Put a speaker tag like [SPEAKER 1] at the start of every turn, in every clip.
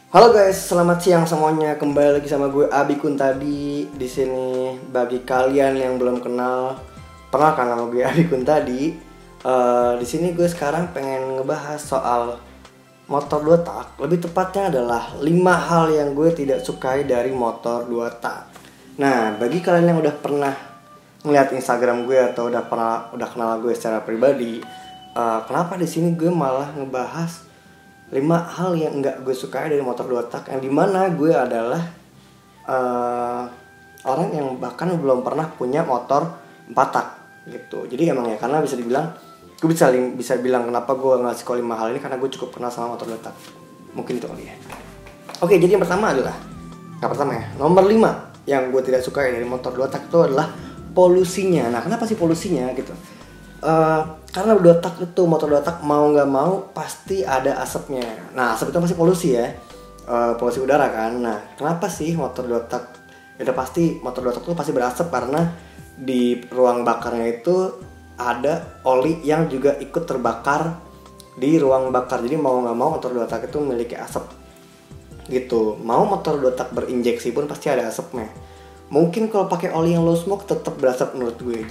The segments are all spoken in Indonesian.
[SPEAKER 1] Halo guys, selamat siang semuanya. Kembali lagi sama gue Abi Kuntadi di sini. Bagi kalian yang belum kenal, perkenalkan nama gue Abi Kuntadi. Di sini gue sekarang pengen ngebahas soal motor 2 tak. Lebih tepatnya adalah 5 hal yang gue tidak sukai dari motor 2 tak. Nah, bagi kalian yang udah pernah ngeliat Instagram gue atau udah kenal gue secara pribadi, kenapa di sini gue malah ngebahas 5 hal yang nggak gue sukai dari motor 2 tak, yang dimana gue adalah orang yang bahkan belum pernah punya motor 4 tak gitu. Jadi emang ya, karena gue bisa bilang kenapa gue ngasih kau 5 hal ini, karena gue cukup kenal sama motor 2 tak. Mungkin itu kali ya. Oke, jadi yang pertama adalah nomor 5 yang gue tidak sukai dari motor 2 tak itu adalah polusinya. Nah, kenapa sih polusinya gitu? Karena motor 2 tak mau nggak mau pasti ada asapnya. Nah, asap itu pasti polusi ya, polusi udara kan. Nah, kenapa sih motor 2 tak? Ya udah pasti motor 2 tak itu pasti berasap karena di ruang bakarnya itu ada oli yang juga ikut terbakar di ruang bakar. Jadi mau nggak mau motor 2 tak itu memiliki asap gitu. Mau motor 2 tak berinjeksi pun pasti ada asapnya. Mungkin kalau pakai oli yang low smoke tetap berasap menurut gue.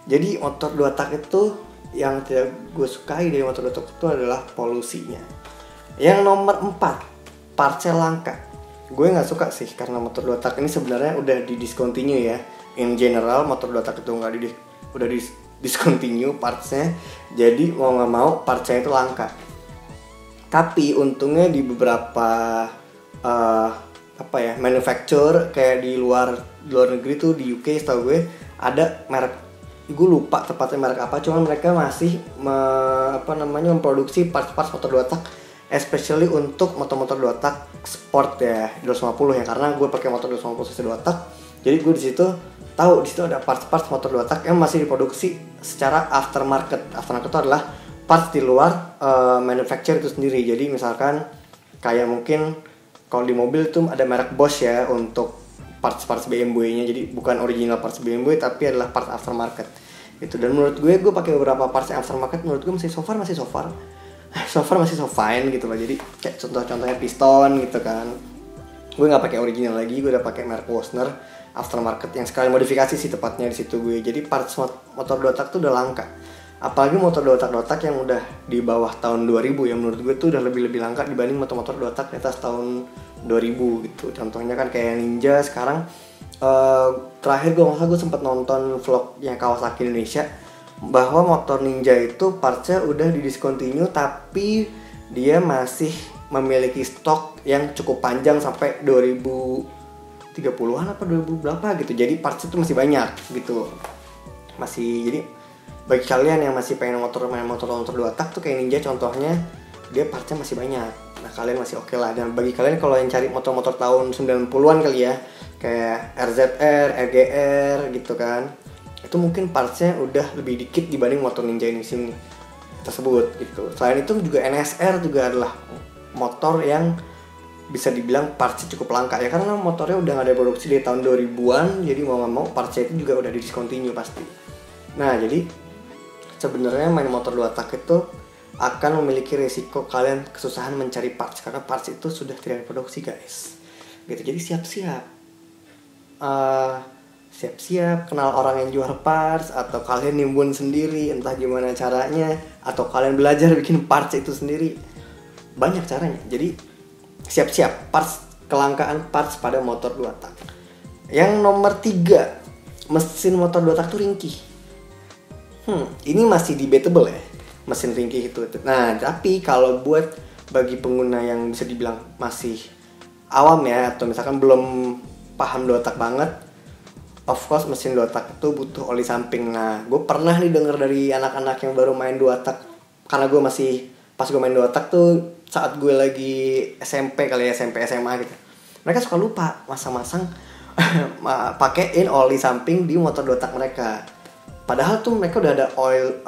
[SPEAKER 1] Jadi motor 2 tak itu yang tidak gue sukai dari motor 2 tak itu adalah polusinya. Yang nomor 4, partsnya langka. Gue gak suka sih karena motor 2 tak ini sebenarnya udah di discontinue ya. In general motor 2 tak itu udah di discontinue partsnya. Jadi mau gak mau partsnya itu langka. Tapi untungnya di beberapa manufacturer kayak di luar negeri tuh, di UK setahu gue ada merek, gue lupa tepatnya merek apa, cuman mereka masih memproduksi parts-parts motor 2 tak, especially untuk motor-motor 2 tak sport ya, 250 ya, karena gue pakai motor 250 cc 2 tak. Jadi gue di situ tahu di situ ada parts-parts motor 2 tak yang masih diproduksi secara aftermarket. Aftermarket itu adalah parts di luar manufacturer itu sendiri. Jadi misalkan kayak mungkin kalau di mobil tuh ada merek Bosch ya untuk parts BMW-nya, jadi bukan original parts BMW tapi adalah parts aftermarket itu. Dan menurut gue pakai beberapa parts aftermarket, menurut gue masih so far masih so fine gitu loh. Jadi kayak contohnya piston gitu kan, gue nggak pakai original lagi, gue udah pakai merek Wosner aftermarket yang sekali modifikasi sih tepatnya di situ gue. Jadi parts motor 2 tak tuh udah langka, apalagi motor 2 tak yang udah di bawah tahun 2000 ya, menurut gue tuh udah lebih langka dibanding motor 2 tak di atas tahun 2000 gitu. Contohnya kan kayak Ninja sekarang. Terakhir gue sempat nonton vlognya Kawasaki Indonesia bahwa motor Ninja itu partsnya udah di discontinue, tapi dia masih memiliki stok yang cukup panjang sampai 2030-an apa 2000 berapa gitu. Jadi parts itu masih banyak gitu. Jadi bagi kalian yang masih pengen motor 2 tak tuh kayak Ninja contohnya, dia partsnya masih banyak. Nah, kalian masih oke lah. Dan bagi kalian kalau yang cari motor-motor tahun 90-an kali ya, kayak RZR, RGR gitu kan, itu mungkin partsnya udah lebih dikit dibanding motor Ninja ini sini tersebut gitu. Selain itu juga NSR juga adalah motor yang bisa dibilang partsnya cukup langka ya, karena motornya udah gak ada produksi di tahun 2000-an. Jadi mau gak mau partsnya itu juga udah di discontinue pasti. Nah, jadi sebenarnya main motor 2 tak itu akan memiliki resiko kalian kesusahan mencari parts, karena parts itu sudah tidak diproduksi guys gitu. Jadi siap-siap kenal orang yang jual parts, atau kalian nimbun sendiri entah gimana caranya, atau kalian belajar bikin parts itu sendiri. Banyak caranya. Jadi siap-siap kelangkaan parts pada motor 2 tak. Yang nomor 3, mesin motor 2 tak tuh ringkih. Ini masih debatable ya, mesin ringkih itu. Nah, tapi kalau bagi pengguna yang bisa dibilang masih awam ya, atau misalkan belum paham 2 tak banget, of course mesin 2 tak itu butuh oli samping. Nah, gue pernah nih denger dari anak-anak yang baru main 2 tak, karena pas gue main 2 tak tuh saat gue lagi SMP kali ya, SMP SMA gitu. Mereka suka lupa masang-masang pakein oli samping di motor 2 tak mereka. Padahal tuh mereka udah ada oil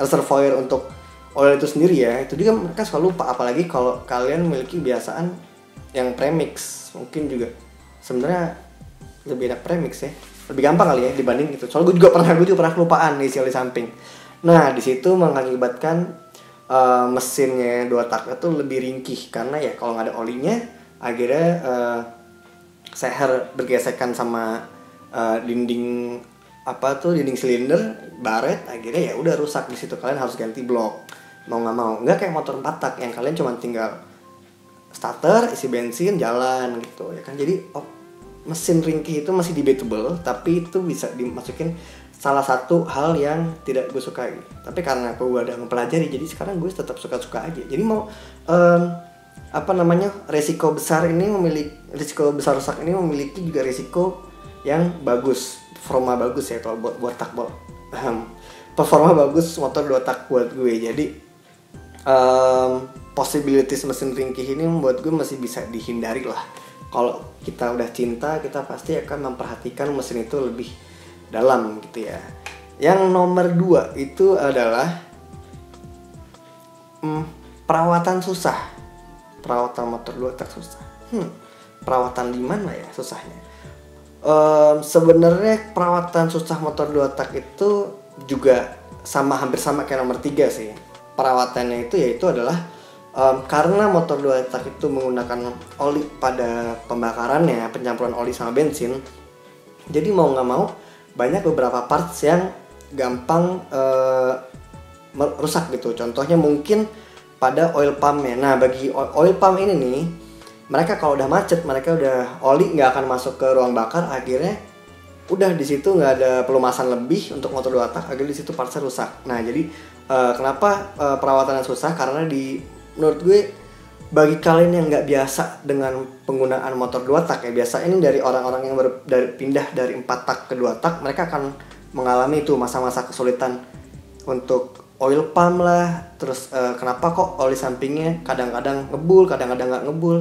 [SPEAKER 1] reservoir untuk oil itu sendiri ya. Itu juga mereka suka lupa, apalagi kalau kalian memiliki kebiasaan yang premix. Mungkin juga sebenarnya lebih enak premix ya, lebih gampang kali ya dibanding itu. Soalnya gue juga pernah kelupaan isi oli samping. Nah, di situ mengakibatkan mesinnya dua tak itu lebih ringkih karena ya kalau nggak ada olinya akhirnya seher bergesekan sama dinding dinding silinder baret, akhirnya ya udah rusak di situ. Kalian harus ganti blok mau nggak mau. Nggak kayak motor 4 tak yang kalian cuma tinggal starter, isi bensin, jalan gitu ya kan. Jadi mesin ringkih itu masih debatable, tapi itu bisa dimasukin salah satu hal yang tidak gue sukai. Tapi karena gue udah mempelajari, jadi sekarang gue tetap suka-suka aja. Jadi mau resiko besar rusak ini memiliki juga resiko yang bagus, performa bagus ya kalau buat tak performa bagus motor 2 tak buat gue. Jadi possibilities mesin ringkih ini membuat gue masih bisa dihindari lah. Kalau kita udah cinta, kita pasti akan memperhatikan mesin itu lebih dalam gitu ya. Yang nomor 2 itu adalah perawatan susah. Perawatan motor 2 tak susah. Perawatan di mana ya susahnya? Sebenarnya perawatan susah motor 2 tak itu juga hampir sama kayak nomor 3 sih. Perawatannya itu yaitu adalah karena motor 2 tak itu menggunakan oli pada pembakarannya, pencampuran oli sama bensin. Jadi mau nggak mau banyak beberapa parts yang gampang rusak gitu. Contohnya mungkin pada oil pumpnya. Nah bagi oil pump ini nih, mereka kalau udah macet, mereka udah oli nggak akan masuk ke ruang bakar, akhirnya udah di situ nggak ada pelumasan lebih untuk motor 2 tak, akhirnya di situ partsnya rusak. Nah jadi kenapa perawatannya susah? Karena menurut gue bagi kalian yang nggak biasa dengan penggunaan motor 2 tak ya, biasa ini dari orang-orang yang pindah dari 4 tak ke 2 tak, mereka akan mengalami itu masa-masa kesulitan untuk oil pump lah. Terus kenapa kok oli sampingnya kadang-kadang ngebul, kadang-kadang nggak ngebul.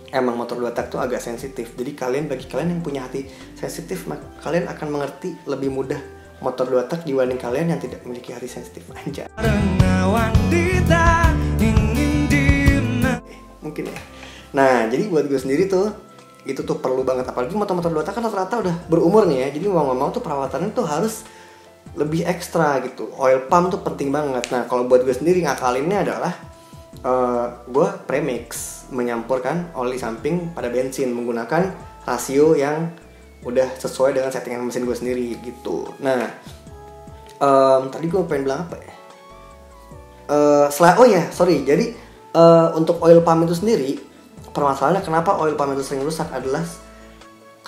[SPEAKER 1] Emang motor 2 tak tuh agak sensitif. Jadi bagi kalian yang punya hati sensitif, kalian akan mengerti lebih mudah motor 2 tak dibanding kalian yang tidak memiliki hati sensitif aja. Mungkin ya. Nah, jadi buat gue sendiri tuh itu tuh perlu banget, apalagi motor-motor 2 tak kan rata-rata udah berumur nih ya. Jadi mau nggak mau tuh perawatannya tuh harus lebih ekstra gitu. Oil pump tuh penting banget. Nah, kalau buat gue sendiri ngakalinnya adalah gue premix, menyampurkan oli samping pada bensin menggunakan rasio yang udah sesuai dengan settingan mesin gue sendiri gitu. Nah, tadi gue pengen bilang apa ya? Jadi untuk oil pump itu sendiri, permasalahannya kenapa oil pump itu sering rusak adalah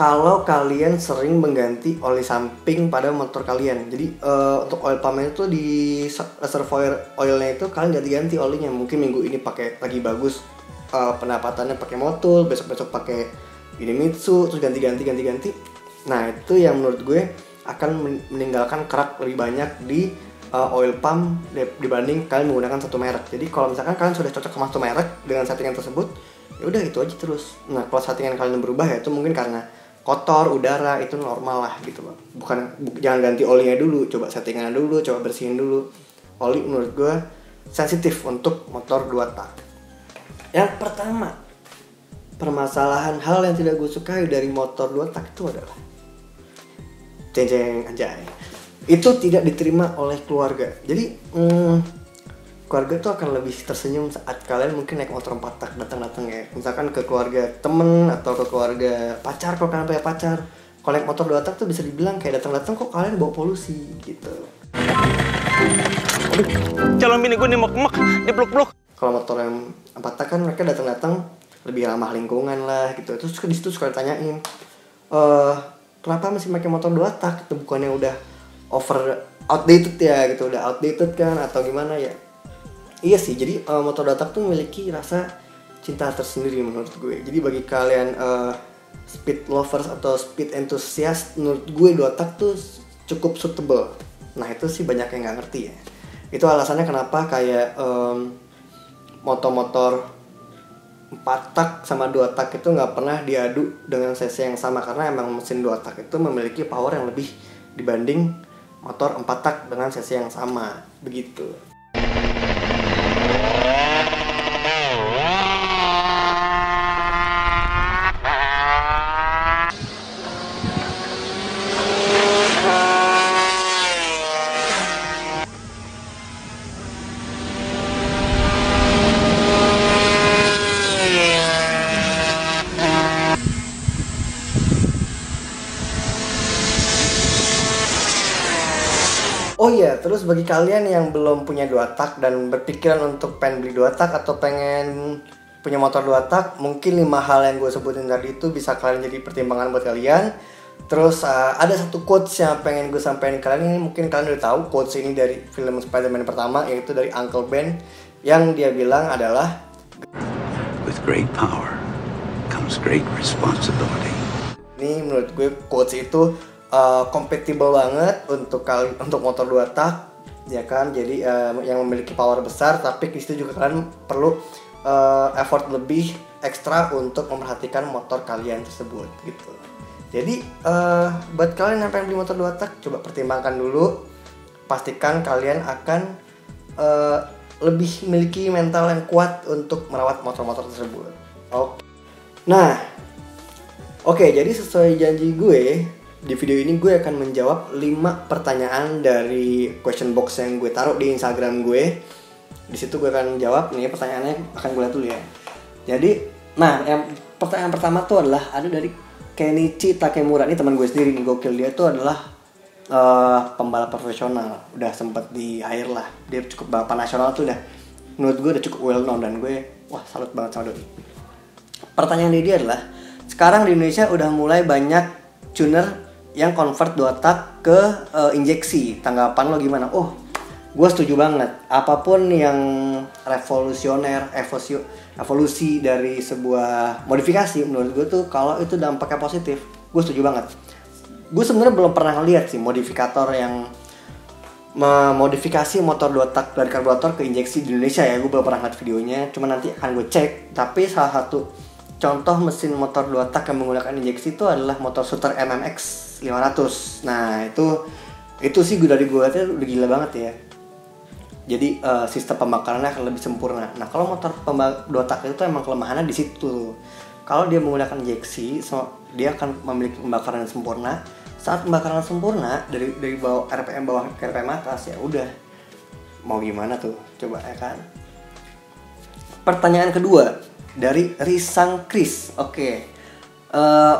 [SPEAKER 1] kalau kalian sering mengganti oli samping pada motor kalian. Jadi untuk oil pump itu di reservoir oilnya itu kalian ganti-ganti olinya. Mungkin minggu ini lagi bagus pendapatannya pakai Motul, besok-besok pakai Idemitsu, terus ganti. Nah itu yang menurut gue akan meninggalkan kerak lebih banyak di oil pump dibanding kalian menggunakan satu merek. Jadi kalau misalkan kalian sudah cocok sama satu merek dengan settingan tersebut, ya udah itu aja terus. Nah kalau settingan kalian berubah ya itu mungkin karena kotor, udara, itu normal lah gitu loh. Jangan ganti olinya dulu, coba settingannya dulu, coba bersihin dulu. Oli menurut gue sensitif untuk motor 2 tak. Yang pertama, permasalahan hal yang tidak gue sukai dari motor 2 tak itu adalah anjay. Itu tidak diterima oleh keluarga. Jadi keluarga tuh akan lebih tersenyum saat kalian mungkin naik motor 4 tak datang ya. Misalkan ke keluarga temen atau ke keluarga pacar, kalau kalian punya pacar. Kalau naik motor 2 tak tuh bisa dibilang kayak datang kok kalian bawa polusi gitu.
[SPEAKER 2] Calon bini gue nih mek di blok-blok.
[SPEAKER 1] Kalau motor yang 4 tak kan mereka datang lebih ramah lingkungan lah gitu. Terus di situ suka ditanyain, kenapa masih pakai motor 2 tak? Itu bukannya udah outdated ya gitu, udah outdated kan atau gimana ya? Iya sih, jadi motor 2 tak tuh memiliki rasa cinta tersendiri menurut gue. Jadi bagi kalian speed lovers atau speed enthusiast, menurut gue 2 tak tuh cukup suitable. Nah itu sih banyak yang nggak ngerti ya. Itu alasannya kenapa kayak motor-motor 4 tak sama 2 tak itu nggak pernah diadu dengan cc yang sama, karena emang mesin 2 tak itu memiliki power yang lebih dibanding motor 4 tak dengan cc yang sama begitu. Oh iya, terus bagi kalian yang belum punya 2 tak dan berpikiran untuk pengen beli 2 tak atau pengen punya motor 2 tak, mungkin 5 hal yang gue sebutin tadi itu bisa kalian jadi pertimbangan buat kalian. Terus ada satu quotes yang pengen gue sampaikan ke kalian, ini mungkin kalian udah tahu quotes ini dari film Spider-Man pertama, yaitu dari Uncle Ben, yang dia bilang adalah
[SPEAKER 3] With great power comes great responsibility.
[SPEAKER 1] ini menurut gue quotes itu compatible banget untuk motor 2 tak, ya kan. Jadi yang memiliki power besar, tapi di situ juga kalian perlu effort lebih ekstra untuk memperhatikan motor kalian tersebut gitu. Jadi buat kalian yang pengen beli motor 2 tak, coba pertimbangkan dulu, pastikan kalian akan lebih memiliki mental yang kuat untuk merawat motor-motor tersebut. Oke, jadi sesuai janji gue, di video ini gue akan menjawab 5 pertanyaan dari question box yang gue taruh di Instagram gue. Di situ gue akan jawab, nih pertanyaannya akan gue lihat dulu ya. Jadi, yang pertanyaan pertama tuh adalah ada dari Kenichi Takemura. Ini teman gue sendiri nih, gokil. Dia tuh adalah pembalap profesional, udah sempet di air lah. Dia cukup balapan nasional tuh udah, menurut gue udah cukup well known, dan gue salut banget sama doi. Pertanyaan dia adalah, sekarang di Indonesia udah mulai banyak tuner yang convert 2 tak ke injeksi. Tanggapan lo gimana? Gue setuju banget. Apapun yang revolusioner, evolusi dari sebuah modifikasi, menurut gue tuh kalau itu dampaknya positif, gue setuju banget. Gue sebenarnya belum pernah ngeliat sih modifikator yang memodifikasi motor 2 tak dari karburator ke injeksi di Indonesia ya. Gue belum pernah ngeliat videonya, cuma nanti akan gue cek. Tapi salah satu contoh mesin motor 2 tak yang menggunakan injeksi itu adalah motor Suter MMX 500. Nah itu sih dari gue liatnya udah gila banget ya. Jadi sistem pembakarannya akan lebih sempurna. Nah kalau motor 2 tak itu emang kelemahannya di situ. Kalau dia menggunakan injeksi, dia akan memiliki pembakaran yang sempurna. Saat pembakaran sempurna dari bawah RPM bawah ke RPM atas, ya udah, mau gimana tuh, coba ya kan. Pertanyaan kedua dari Risang Kris.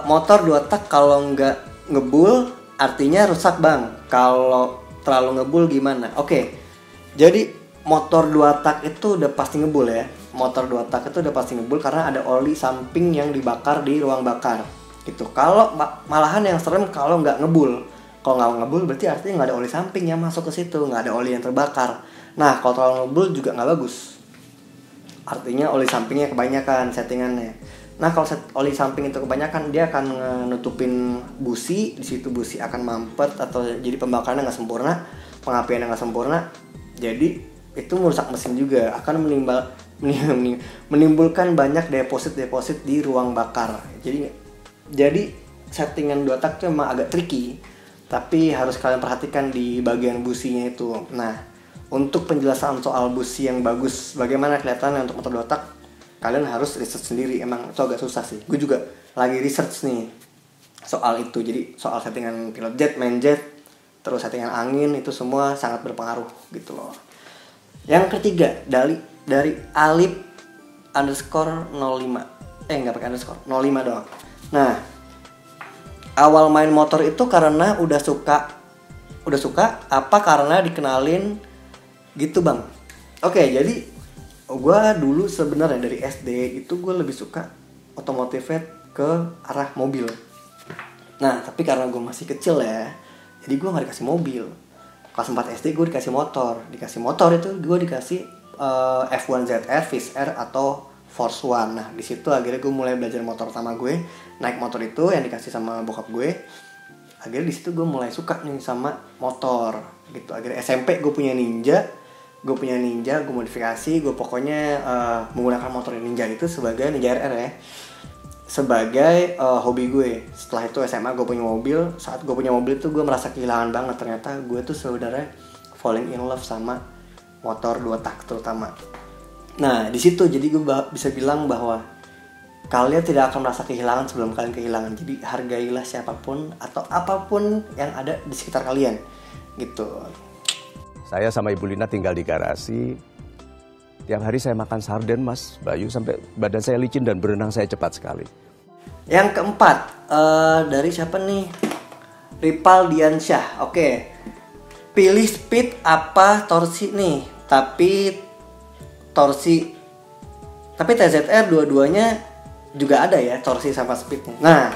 [SPEAKER 1] Motor 2 tak kalau nggak ngebul artinya rusak bang. Kalau terlalu ngebul gimana? Jadi motor 2 tak itu udah pasti ngebul ya. Motor 2 tak itu udah pasti ngebul karena ada oli samping yang dibakar di ruang bakar gitu. Kalau malahan yang serem kalau nggak ngebul. Kalau nggak ngebul berarti artinya nggak ada oli samping yang masuk ke situ, nggak ada oli yang terbakar. Nah kalau terlalu ngebul juga nggak bagus. Artinya oli sampingnya kebanyakan settingannya. Nah kalau oli samping itu kebanyakan, dia akan nutupin busi. Di situ busi akan mampet atau jadi pembakarannya nggak sempurna, pengapiannya nggak sempurna. Jadi itu merusak mesin juga, akan menimbulkan banyak deposit di ruang bakar. Jadi settingan 2 tak itu emang agak tricky, tapi harus kalian perhatikan di bagian businya itu. Nah, untuk penjelasan soal busi yang bagus, bagaimana kelihatannya untuk motor 2 tak, kalian harus research sendiri. Emang itu agak susah sih. Gue juga lagi research nih soal itu. Jadi soal settingan pilot jet, main jet, terus settingan angin, itu semua sangat berpengaruh gitu loh. Yang ketiga dari Alip_05. Nggak pakai underscore, 05 doang. Nah, awal main motor itu karena udah suka apa karena dikenalin gitu bang? Jadi gue dulu sebenarnya dari SD itu gue lebih suka otomotifnya ke arah mobil. Nah tapi karena gue masih kecil ya, jadi gue nggak dikasih mobil. Kelas 4 SD gue dikasih motor itu gue dikasih F1 ZR, Viz R atau Force One. Nah di situ akhirnya gue mulai belajar motor pertama gue, naik motor itu yang dikasih sama bokap gue. Akhirnya di situ gue mulai suka nih sama motor gitu. Akhirnya SMP gue punya Ninja, gue modifikasi, gue pokoknya menggunakan motor Ninja itu sebagai Ninja RR ya, sebagai hobi gue. Setelah itu SMA gue punya mobil. Saat gue punya mobil itu gue merasa kehilangan banget. Ternyata gue tuh sebenarnya falling in love sama motor 2 tak terutama. Nah di situ jadi gue bisa bilang bahwa kalian tidak akan merasa kehilangan sebelum kalian kehilangan. Jadi hargailah siapapun atau apapun yang ada di sekitar kalian gitu.
[SPEAKER 4] Saya sama Ibu Lina tinggal di garasi. Tiap hari saya makan sarden Mas Bayu sampai badan saya licin dan berenang saya cepat sekali.
[SPEAKER 1] Yang keempat dari siapa nih? Ripal Diansyah. pilih speed apa torsi nih, tapi TZR dua-duanya juga ada ya torsi sama speednya. Nah,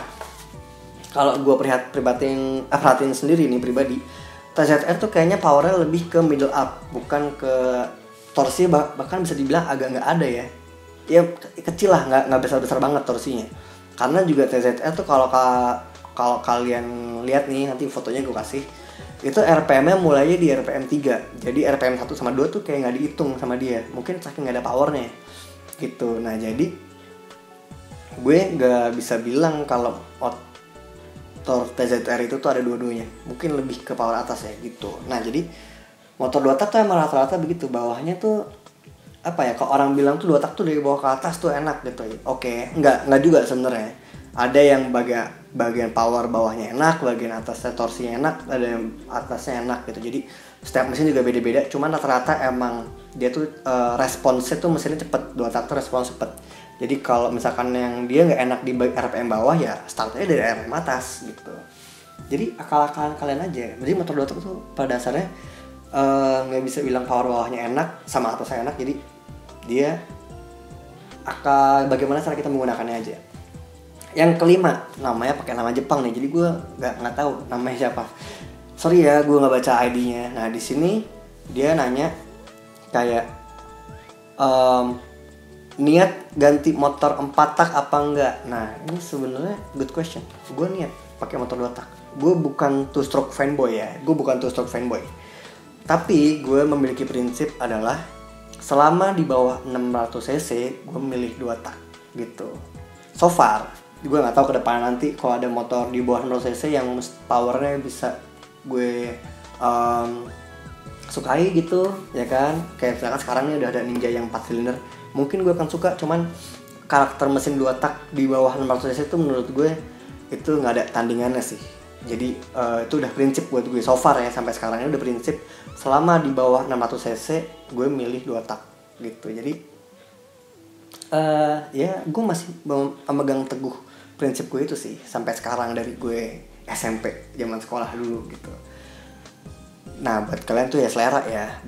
[SPEAKER 1] kalau gue perhatiin sendiri nih pribadi, TZR tuh kayaknya powernya lebih ke middle up, bukan ke torsi, bahkan bisa dibilang agak nggak ada ya. Ya kecil lah, nggak besar banget torsinya. Karena juga TZR tuh kalau kalian lihat nih, nanti fotonya gue kasih, itu RPM-nya mulainya di RPM 3. Jadi RPM 1 sama 2 tuh kayak nggak dihitung sama dia. Mungkin saking nggak ada powernya gitu. Nah jadi gue nggak bisa bilang kalau motor TZR itu tuh ada dua-duanya. Mungkin lebih ke power atas ya gitu. Nah jadi motor 2 tak tuh emang rata-rata begitu. Bawahnya tuh apa ya, kalau orang bilang tuh 2 tak tuh dari bawah ke atas tuh enak gitu. Oke, nggak juga sebenarnya. Ada yang bagian power bawahnya enak, bagian atasnya torsinya enak, ada yang atasnya enak gitu. Jadi setiap mesin juga beda-beda. Cuman rata-rata emang dia tuh responsnya tuh mesinnya cepet, 2 tak tuh respons cepet. Jadi kalau misalkan yang dia nggak enak di RPM bawah ya startnya dari RPM atas gitu. Jadi akal-akalan kalian aja. Jadi motor 2 tak tuh pada dasarnya nggak bisa bilang power bawahnya enak sama atasnya enak. Jadi dia bagaimana cara kita menggunakannya aja. Yang kelima, namanya pakai nama Jepang nih, jadi gue nggak tahu namanya siapa. Sorry ya, gue nggak baca ID-nya. Nah di sini dia nanya kayak niat ganti motor 4 tak apa enggak. Nah ini sebenarnya good question. Gue niat pakai motor 2 tak. Gue bukan two stroke fanboy ya. Tapi gue memiliki prinsip adalah selama di bawah 600 cc gue milih 2 tak gitu. So far gue nggak tahu ke depan nanti kalau ada motor di bawah 600 cc yang powernya bisa gue sukai gitu ya kan. Kayak misalkan sekarang ini udah ada Ninja yang 4 silinder, mungkin gue akan suka. Cuman karakter mesin 2 tak di bawah 600 cc itu menurut gue itu nggak ada tandingannya sih. Jadi itu udah prinsip buat gue so far ya, sampai sekarang ini udah prinsip selama di bawah 600 cc gue milih 2 tak gitu. Jadi ya gue masih memegang teguh prinsip gue itu sih sampai sekarang dari gue SMP zaman sekolah dulu gitu. Nah buat kalian tuh ya selera ya,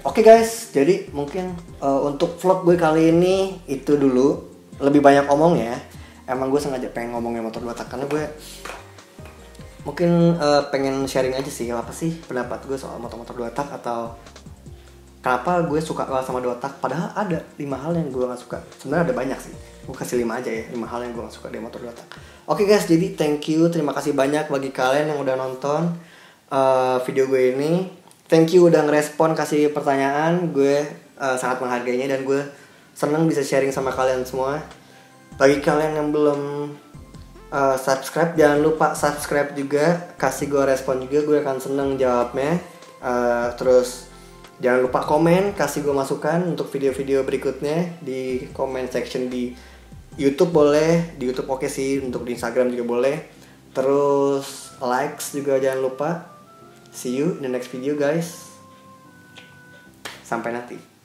[SPEAKER 1] Oke guys, jadi mungkin untuk vlog gue kali ini itu dulu. Lebih banyak omong ya. Emang gue sengaja pengen ngomongin motor 2 tak karena gue mungkin pengen sharing aja sih apa sih pendapat gue soal motor-motor 2 tak, atau kenapa gue suka sama 2 tak. Padahal ada 5 hal yang gue gak suka. Sebenarnya ada banyak sih, gue kasih 5 aja ya, 5 hal yang gue gak suka dari motor 2 tak. Oke guys, jadi terima kasih banyak bagi kalian yang udah nonton video gue ini. Thank you udah ngerespon, kasih pertanyaan. Gue sangat menghargainya dan gue seneng bisa sharing sama kalian semua. Bagi kalian yang belum subscribe, jangan lupa subscribe juga, kasih gue respon juga, gue akan seneng jawabnya. Terus jangan lupa komen, kasih gue masukan untuk video-video berikutnya di comment section di YouTube boleh, di YouTube oke sih, untuk di Instagram juga boleh. Terus likes juga jangan lupa. See you in the next video guys. Sampai nanti.